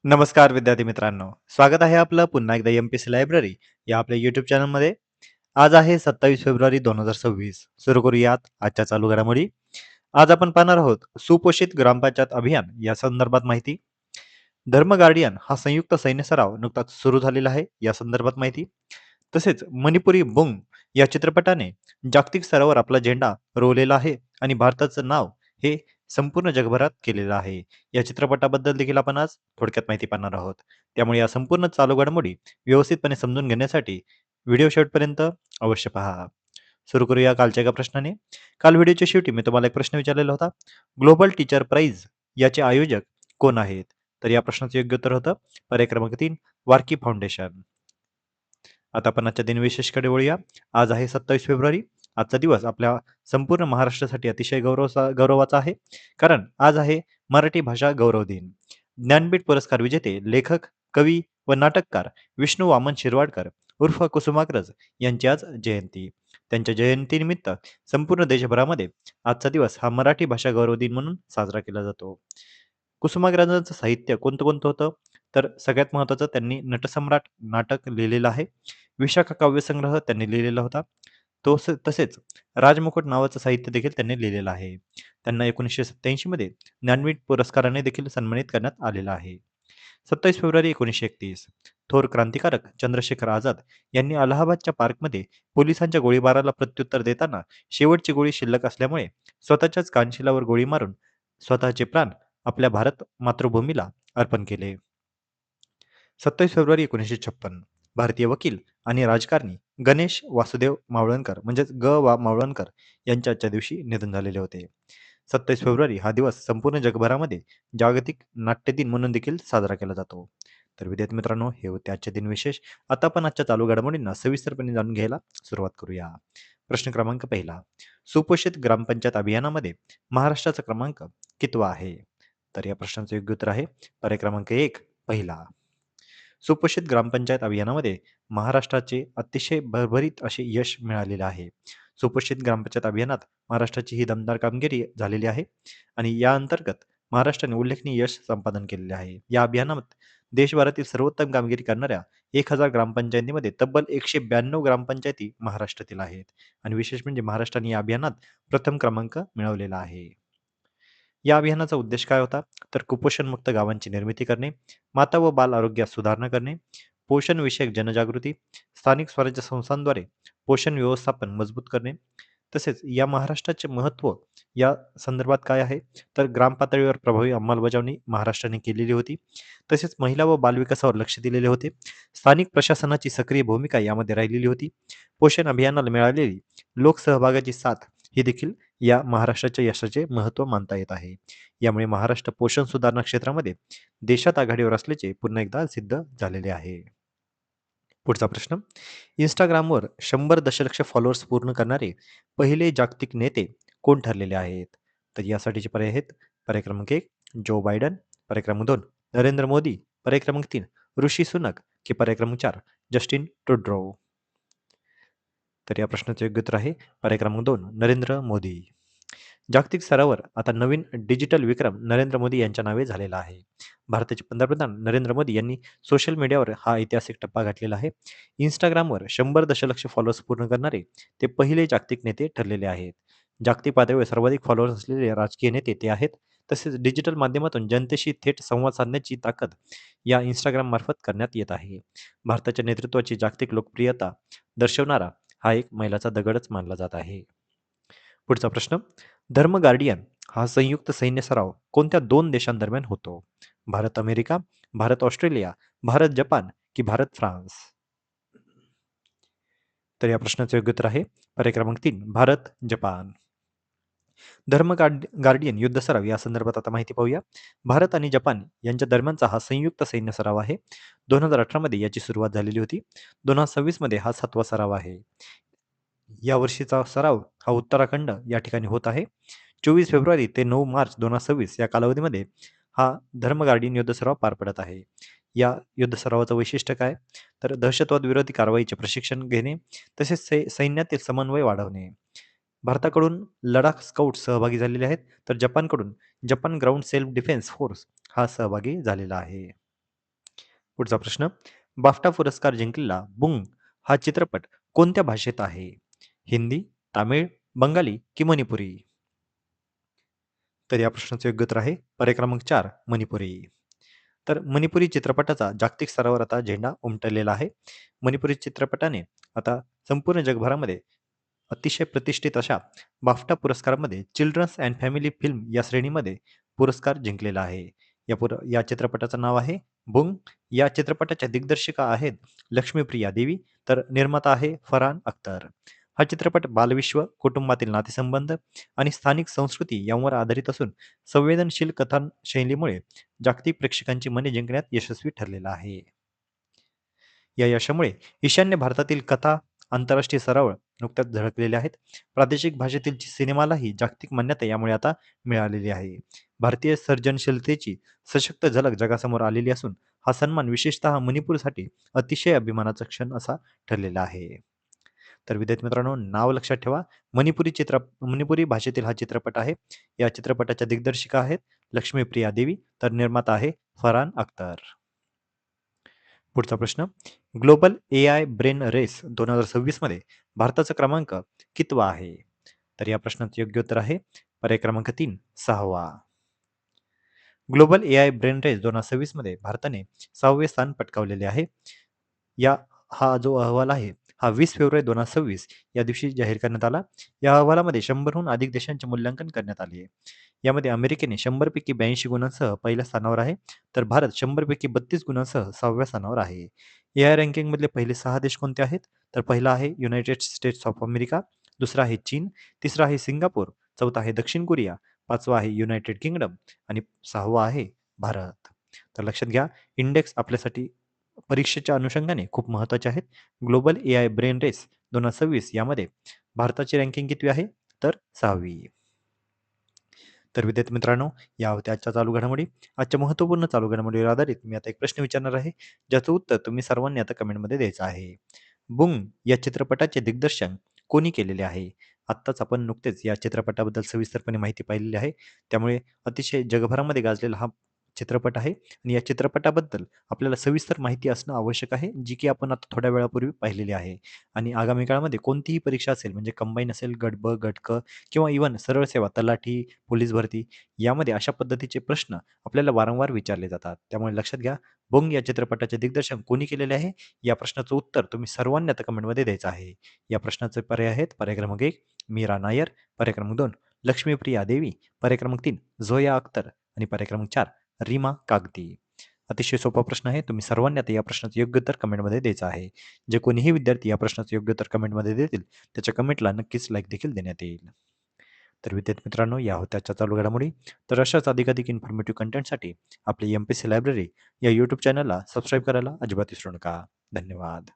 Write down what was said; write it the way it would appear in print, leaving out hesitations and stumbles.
नमस्कार विद्यार्थी मित्रांनो, स्वागत आहे आपलं पुन्हा एकदा एम-पी-सी लायब्ररी या आपल्या यूट्यूब चॅनलमध्ये. आज आहे 27 फेब्रुवारी 2026. सुरू करूयात आजच्या चालू घडामोडी. आज आपण पाहणार आहोत सुपोषित ग्रामपंचायत अभियान या संदर्भात माहिती. धर्म गार्डियन हा संयुक्त सैन्य सराव नुकताच सुरू झालेला आहे या संदर्भात माहिती. तसेच मणिपुरी बुंग या चित्रपटाने जागतिक स्तरावर आपला झेंडा रोवलेला आहे आणि भारताचं नाव हे संपूर्ण जगभरात केलेलं आहे. या चित्रपटाबद्दल देखील आपण आज थोडक्यात माहिती पाहणार आहोत. त्यामुळे या संपूर्ण चालू घडामोडी व्यवस्थितपणे समजून घेण्यासाठी व्हिडिओ शेवटपर्यंत अवश्य पहा. सुरू करूया कालच्या एका प्रश्नाने. काल व्हिडिओच्या शेवटी मी तुम्हाला एक प्रश्न विचारलेला होता. ग्लोबल टीचर प्राइज याचे आयोजक कोण आहेत? तर या प्रश्नाचं योग्य उत्तर होतं पर्याय क्रमांक 3 वार्की फाउंडेशन. आता आपण आजच्या दिनविशेषकडे वळूया. आज आहे 27 फेब्रुवारी. आजचा दिवस आपल्या संपूर्ण महाराष्ट्रासाठी अतिशय गौरवाचा आहे. कारण आज आहे मराठी भाषा गौरव दिन. ज्ञानपीठ पुरस्कार विजेते लेखक, कवी व नाटककार विष्णू वामन शिरवाडकर उर्फ कुसुमाग्रज यांची आज जयंती. त्यांच्या जयंतीनिमित्त संपूर्ण देशभरामध्ये आजचा दिवस हा मराठी भाषा गौरव दिन म्हणून साजरा केला जातो. कुसुमाग्रजांचं साहित्य कोणतं होतं? तर सगळ्यात महत्त्वाचं त्यांनी नटसम्राट नाटक लिहिलेलं आहे. विशाखा काव्यसंग्रह त्यांनी लिहिलेला होता. तसेच राजमुकुट नावाचं साहित्य देखील त्यांनी लिहिलेलं आहे. त्यांना 1987 मध्ये ज्ञानपीठ पुरस्काराने देखील सन्मानित करण्यात आलेलं आहे. 27 फेब्रुवारी 1931 थोर क्रांतिकारक चंद्रशेखर आझाद यांनी अलाहाबादच्या पार्कमध्ये पोलिसांच्या गोळीबाराला प्रत्युत्तर देताना शेवटची गोळी शिल्लक असल्यामुळे स्वतःच्याच कानशिलावर गोळी मारून स्वतःचे प्राण आपल्या भारत मातृभूमीला अर्पण केले. 27 फेब्रुवारी 1956 भारतीय वकील आणि राजकारणी गणेश वासुदेव मावळणकर म्हणजेच मावळणकर यांच्या आजच्या दिवशी निधन झालेले होते. 27 फेब्रुवारी हा दिवस संपूर्ण जगभरामध्ये जागतिक नाट्य दिन म्हणून देखील साजरा केला जातो. तर विद्यार्थी मित्रांनो, हे होते आजचे दिन विशेष. आता आपण आजच्या चालू घडामोडींना सविस्तरपणे जाणून घ्यायला सुरुवात करूया. प्रश्न क्रमांक पहिला. सुपोषित ग्रामपंचायत अभियानामध्ये महाराष्ट्राचा क्रमांक कितवा आहे? तर या प्रश्नाचं योग्य उत्तर आहे पर्याय क्रमांक 1 पहिला. सुपोषित ग्रामपंचायत अभियानामध्ये महाराष्ट्राचे अतिशय भरभरीत असे यश मिळालेले आहे. सुपोषित ग्रामपंचायत अभियानात महाराष्ट्राची ही दमदार कामगिरी झालेली आहे आणि या अंतर्गत महाराष्ट्राने उल्लेखनीय यश संपादन केलेले आहे. या अभियानात देशभरातील सर्वोत्तम कामगिरी करणाऱ्या 1000 ग्रामपंचायतीमध्ये तब्बल 192 ग्रामपंचायती महाराष्ट्रातील आहेत आणि विशेष म्हणजे महाराष्ट्राने या अभियानात प्रथम क्रमांक मिळवलेला आहे. या अभियानाचा उद्देश काय होता? तर कुपोषणमुक्त गावांची निर्मिती करणे, माता व बाल आरोग्यात सुधारणा करणे, पोषण विषयक जनजागृती, स्थानिक स्वराज्य संस्थांद्वारे पोषण व्यवस्थापन मजबूत करणे. तसेच या महाराष्ट्राचे महत्त्व या संदर्भात काय आहे? तर ग्राम पातळीवर प्रभावी अंमलबजावणी महाराष्ट्राने केलेली होती. तसेच महिला व बालविकासावर लक्ष दिलेले होते. स्थानिक प्रशासनाची सक्रिय भूमिका यामध्ये राहिलेली होती. पोषण अभियानाला मिळालेली लोकसहभागाची साथ ही देखील या महाराष्ट्राच्या यशाचे महत्त्व मानता येत आहे. यामुळे महाराष्ट्र पोषण सुधारणा क्षेत्रामध्ये देशात आघाडीवर असल्याचे पुन्हा एकदा सिद्ध झालेले आहे. पुढचा प्रश्न. इंस्टाग्रामवर 100 दशलक्ष फॉलोअर्स पूर्ण करणारे पहिले जागतिक नेते कोण ठरलेले आहेत? तर यासाठीचे पर्याय आहेत पर्याय क्रमांक 1 जो बायडन, पर्याय क्रमांक 2 नरेंद्र मोदी, पर्याय क्रमांक 3 ऋषी सुनक की पर्याय क्रमांक 4 जस्टिन ट्रुडो. तर या प्रश्नाचे योग्य उत्तर आहे पर्याय क्रमांक 2 नरेंद्र मोदी. जागतिक स्तरावर आता नवीन डिजिटल विक्रम नरेंद्र मोदी यांच्या नावे झालेला आहे. भारताचे पंतप्रधान नरेंद्र मोदी यांनी सोशल मीडियावर हा ऐतिहासिक टप्पा गाठलेला आहे. इंस्टाग्रामवर 100 दशलक्ष फॉलोअर्स पूर्ण करणारे ते पहिले जागतिक नेते ठरलेले आहेत. जागतिक पातळीवर सर्वाधिक फॉलोअर्स असलेले राजकीय नेते ते आहेत. तसेच डिजिटल माध्यमातून जनतेशी थेट संवाद साधण्याची ताकद या इंस्टाग्राम मार्फत करण्यात येत आहे. भारताच्या नेतृत्वाची जागतिक लोकप्रियता दर्शवणारा हा एक मैलाचा दगडच मानला जात आहे. पुढचा प्रश्न. धर्म गार्डियन हा संयुक्त सैन्य सराव कोणत्या 2 देशांदरम्यान होतो? Bharat America, Bharat Australia, Bharat Japan की भारत फ्रान्स? तर या प्रश्नाचे योग्य उत्तर आहे पर्याय क्रमांक 3 भारत जपान. गार्डियन युद्ध सराव या संदर्भात आता माहिती पाहूया. भारत आणि जपान यांच्या दरम्यानचा हा संयुक्त सैन्य सराव आहे. 2018 मध्ये याची सुरुवात झालेली होती. 2026 मध्ये हा 7वा सराव आहे. या वर्षीचा सराव हा उत्तराखंड या ठिकाणी होत आहे. 24 फेब्रुवारी ते 9 मार्च 2026 या कालावधीमध्ये हा धर्म गार्डियन युद्ध सराव पार पडत आहे. या युद्ध सरावाचं वैशिष्ट्य काय? तर दहशतवाद विरोधी कारवाईचे प्रशिक्षण घेणे, तसेच सैन्यातील समन्वय वाढवणे. भारताकडून लडाख स्काउट सहभागी झालेले आहेत, तर जपानकडून Japan ground self defence force हा सहभागी झालेला आहे. पुढचा प्रश्न, बाफ्टा पुरस्कार जिंकलेला बुंग हा चित्रपट कोणत्या भाषेत आहे? हिंदी, तामिळ, बंगाली की मणिपुरी? तर या प्रश्नाचं योग्य उत्तर आहे पर्याय क्रमांक 4 मणिपुरी. तर मणिपुरी चित्रपटाचा जागतिक स्तरावर आता झेंडा उमटलेला आहे. मणिपुरी चित्रपटाने आता संपूर्ण जगभरामध्ये अतिशय प्रतिष्ठित अशा बाफ्टा पुरस्कारामध्ये चिल्ड्रन्स अँड फॅमिली फिल्म या श्रेणीमध्ये पुरस्कार जिंकलेला आहे. या चित्रपटाचं नाव आहे बुंग. या चित्रपटाच्या दिग्दर्शिका आहेत लक्ष्मीप्रिया देवी, तर निर्माता आहे फरहान अख्तर. हा चित्रपट बालविश्व, कुटुंबातील नातेसंबंध आणि स्थानिक संस्कृती यांवर आधारित असून संवेदनशील कथाशैलीमुळे जागतिक प्रेक्षकांची मने जिंकण्यात यशस्वी ठरलेला आहे. या यशामुळे ईशान्य भारतातील कथा आंतरराष्ट्रीय स्तरावर नुकत्याच झळकलेल्या आहेत. प्रादेशिक भाषेतील सिनेमालाही जागतिक मान्यता यामुळे आता मिळालेली आहे. भारतीय सर्जनशीलतेची सशक्त झलक जगासमोर आलेली असून हा सन्मान विशेषतः मणिपूरसाठी अतिशय अभिमानाचा क्षण असा ठरलेला आहे. तर विद्यार्थी मित्रांनो, नाव लक्षात ठेवा. मणिपुरी भाषेतील हा चित्रपट आहे. या चित्रपटाच्या दिग्दर्शिका आहेत लक्ष्मीप्रिया देवी, तर निर्माता आहे फरहान अख्तर. पुढचा प्रश्न, ग्लोबल एआय ब्रेन रेस 2026 मध्ये भारताचा क्रमांक कितवा आहे? तर या प्रश्नाचं योग्य उत्तर आहे पर्याय क्रमांक 3 6वा. ग्लोबल एआय ब्रेन रेस 2026 मध्ये भारताने 6वे स्थान पटकावलेले आहे. हा जो अहवाल आहे हा 20 फेब्रुवारी 2026 या दिवशी जाहीर करण्यात आला. या अहवालामध्ये 100हून अधिक देशांचे मूल्यांकन करण्यात आले आहे. यामध्ये अमेरिकेने 100 पैकी 82 गुणांसह पहिल्या स्थानावर आहे, तर भारत 100 पैकी 32 गुणांसह 6व्या स्थानावर आहे. एआय रँकिंगमधले पहिले 6 देश कोणते आहेत? तर पहिला आहे युनायटेड स्टेट्स ऑफ अमेरिका, दुसरा आहे चीन, तिसरा आहे सिंगापूर, चौथा आहे दक्षिण कोरिया, पाचवा आहे युनायटेड किंगडम आणि 6वा आहे भारत. तर लक्षात घ्या, इंडेक्स आपल्यासाठी परीक्षेच्या अनुषंगाने खूप महत्त्वाचे आहेत. ग्लोबल एआय ब्रेन रेस 2026 यामध्ये भारताची रँकिंग कितवी आहे? तर 6वी. तर विद्यार्थी मित्रांनो, या होत्या आजच्या चालू घडामोडी. आजच्या महत्त्वपूर्ण चालू घडामोडीवर आधारित मी आता एक प्रश्न विचारणार आहे, ज्याचं उत्तर तुम्ही सर्वांनी आता कमेंटमध्ये द्यायचं आहे. बुंग या चित्रपटाचे दिग्दर्शन कोणी केलेले आहे? आत्ताच आपण नुकतेच या चित्रपटाबद्दल सविस्तरपणे माहिती पाहिलेली आहे. त्यामुळे अतिशय जगभरामध्ये गाजलेला हा चित्रपट आहे आणि या चित्रपटाबद्दल आपल्याला सविस्तर माहिती असणं आवश्यक आहे, जी की आपण आता थोड्या वेळापूर्वी पाहिलेली आहे. आणि आगामी काळामध्ये कोणतीही परीक्षा असेल, म्हणजे कंबाईन असेल, गट ब, गट क किंवा इव्हन सरळ सेवा, तलाठी, पोलीस भरती यामध्ये अशा पद्धतीचे प्रश्न आपल्याला वारंवार विचारले जातात. त्यामुळे लक्षात घ्या, बोंग या चित्रपटाचे दिग्दर्शन कोणी केलेले आहे? या प्रश्नाचं उत्तर तुम्ही सर्वांनी आता कमेंटमध्ये द्यायचं आहे. या प्रश्नाचे पर्याय आहेत पर्याय क्रमांक 1 मीरा नायर, पर्याय क्रमांक 2 लक्ष्मीप्रिया देवी, पर्याय क्रमांक 3 झोया अख्तर आणि पर्याय क्रमांक 4 रीमा कागती. अतिशय सोपा प्रश्न आहे. तुम्ही सर्वांनी आता या प्रश्नाचं योग्य उत्तर कमेंटमध्ये द्यायचं आहे. जे कोणीही विद्यार्थी या प्रश्नाचं योग्य उत्तर कमेंटमध्ये देतील, त्याच्या कमेंटला नक्कीच लाईक देखील देण्यात येईल. तर विद्यार्थी मित्रांनो, या होत्या आजच्या चालू घडामोडी. तर अशाच अधिकाधिक इन्फॉर्मेटिव्ह कंटेंटसाठी आपली MPSC लायब्ररी या यूट्यूब चॅनलला सबस्क्राईब करायला अजिबात विसरू नका. धन्यवाद.